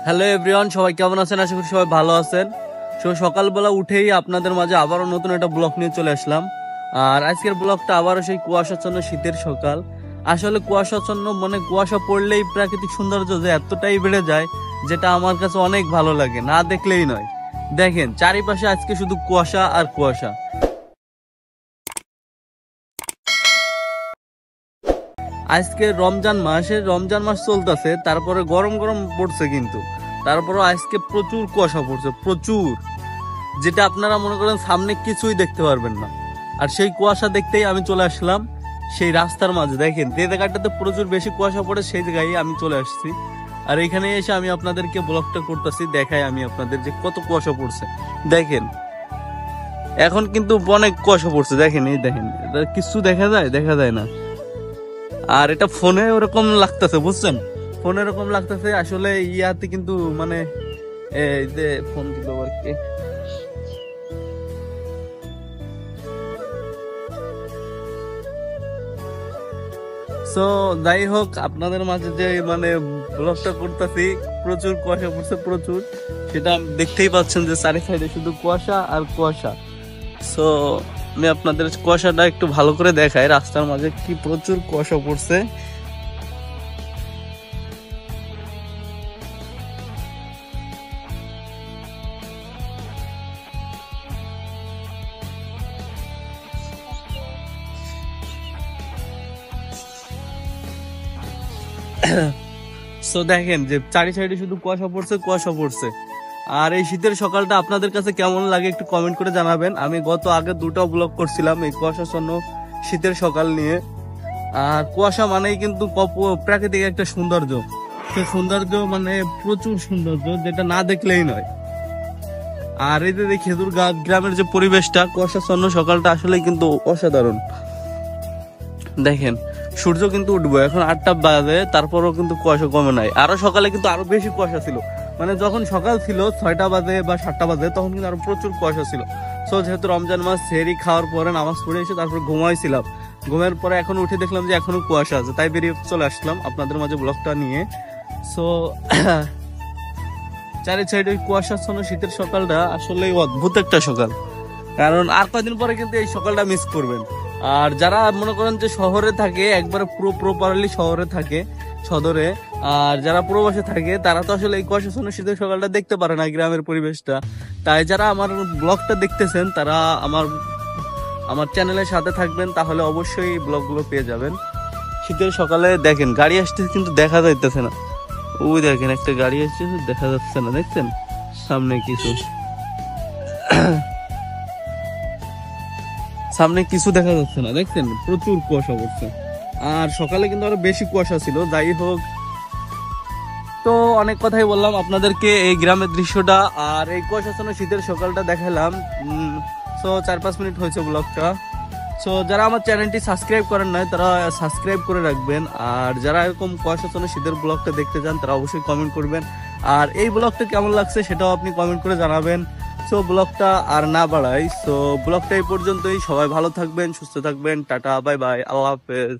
Hello everyone, সবাই কেমন আছেন? আশা করি সবাই ভালো আছেন। সকালবেলা উঠেই আপনাদের মাঝে আবারও নতুন একটা ব্লগ নিয়ে চলে আসলাম। আর আজকের ব্লগটা আবারও সেই কুয়াশাচ্ছন্ন শীতের সকাল। আসলে কুয়াশাচ্ছন্ন মানে কুয়াশা পড়লেই প্রাকৃতিক সৌন্দর্য যে এতটাই বেড়ে যায়, যেটা আমার কাছে অনেক ভালো লাগে, না দেখলেই নয়। দেখেন চারিপাশে আজকে শুধু কুয়াশা আর কুয়াশা। আজকে রমজান মাস চলতেছে, তারপরে গরম গরম পড়ছে, কিন্তু তারপরে আজকে প্রচুর কুয়াশা পড়ছে, প্রচুর, যেটা আপনারা মনে করেন সামনে কিছুই দেখতে পারবেন না। আর সেই কুয়াশা দেখতেই আমি চলে আসলাম সেই রাস্তার মাঝে। দেখেন যে জায়গাটাতে প্রচুর বেশি কুয়াশা পড়ে সেই জায়গায় আমি চলে আসছি। আর এখানে এসে আমি আপনাদেরকে ব্লগটা করতেছি, দেখাই আমি আপনাদের যে কত কুয়াশা পড়ছে। দেখেন এখন কিন্তু অনেক কুয়াশা পড়ছে, দেখেন এই দেখেন, এটা কিছু দেখা যায় না। আর এটা ফোনে ওরকম লাগতেছে, বুঝছেন, ফোনে এরকম লাগতেছে। আসলে ইয়াতে কিন্তু মানে এই যে ফোন কিন্তু আবার কি সো যাই হোক, আপনাদের মাঝে যে মানে ব্লগটা করতেছি, প্রচুর কুয়াশা পড়ছে, প্রচুর, সেটা দেখতেই পাচ্ছেন যে চারি সাইডে শুধু কুয়াশা আর কুয়াশা। সো আমি আপনাদের কুয়াশাটা একটু ভালো করে দেখাই, রাস্তার মাঝে কি প্রচুর কুয়াশা পড়ছে। সো দেখেন যে চারি সাইডে শুধু কুয়াশা পড়ছে, কুয়াশা পড়ছে। আর এই শীতের সকালটা আপনাদের কাছে কেমন লাগে একটু কমেন্ট করে জানাবেন। আমি আগে দুটো ব্লগ করছিলাম এই কুয়াশাচ্ছন্ন শীতের সকাল নিয়ে। আর কুয়াশা মানেই কিন্তু প্রাকৃতিক একটা সৌন্দর্য, সে সৌন্দর্য মানে প্রচুর সৌন্দর্য, যেটা না দেখলেই নয়। আর এই যে খেজুর গাছ গ্রামের যে পরিবেশটা, কুয়াশাচ্ছন্ন সকালটা আসলে কিন্তু অসাধারণ। দেখেন সূর্য কিন্তু উঠবো, এখন 8টা বাজে, তারপরও কিন্তু কুয়াশা কমে নাই। আরো সকালে কিন্তু আরো বেশি কুয়াশা ছিল, মানে যখন সকাল ছিল 6টা বাজে বা 7টা বাজে, তখন কিন্তু আরো প্রচুর কুয়াশা ছিল। সো যেহেতু রমজান মাস, সেহরি খাওয়ার পরে নামাজ পড়ে এসে তারপর ঘুমাইছিলাম, ঘুমের পরে এখন উঠে দেখলাম যে এখনো কুয়াশা আছে, তাই বেরিয়ে চলে আসলাম আপনাদের মাঝে ব্লগটা নিয়ে। সো চারি সাইডে কুয়াশাচ্ছন্ন শীতের সকালটা আসলে অদ্ভুত একটা সকাল। কারণ আর কয়েকদিন পরে কিন্তু এই সকালটা মিস করবেন। আর যারা মনে করেন যে শহরে থাকে, একবারে পুরো প্রপারলি শহরে থাকে সদরে, আর যারা প্রবাসে থাকে, তারা তো আসলে এই কুয়াশাচ্ছন্ন শীতের সকালটা দেখতে পারে না, গ্রামের পরিবেশটা। তাই যারা আমার ব্লগটা দেখতেছেন, তারা আমার চ্যানেলের সাথে থাকবেন, তাহলে অবশ্যই ব্লগগুলো পেয়ে যাবেন। শীতের সকালে দেখেন গাড়ি আসতে কিন্তু দেখা যাইতেছে না, ওই দেখেন একটা গাড়ি আসছে, দেখা যাচ্ছে না, দেখছেন সামনে কিছু, সামনে কিছু দেখা যাচ্ছে না, দেখছেন প্রচুর কুয়াশা পড়ছে। আর সকালে কিন্তু আরো বেশি কুয়াশা ছিল। যাই হোক, তো অনেক কথাই বললাম আপনাদেরকে এই গ্রামের দৃশ্যটা আর এই কুয়াশাচ্ছন্ন শীতের সকালটা দেখালাম। সো 4-5 মিনিট হয়েছে ব্লগটা। সো যারা আমার চ্যানেলটি সাবস্ক্রাইব করেন নাই, তারা সাবস্ক্রাইব করে রাখবেন। আর যারা এরকম কুয়াশাচ্ছন্ন শীতের ব্লগটা দেখতে চান, তারা অবশ্যই কমেন্ট করবেন। আর এই ব্লগটা কেমন লাগছে সেটাও আপনি কমেন্ট করে জানাবেন। সো ব্লগটা আর না বাড়াই, সো ব্লগটা এই পর্যন্তই। সবাই ভালো থাকবেন, সুস্থ থাকবেন, টাটা, বাই বাই, আল্লাহ হাফেজ।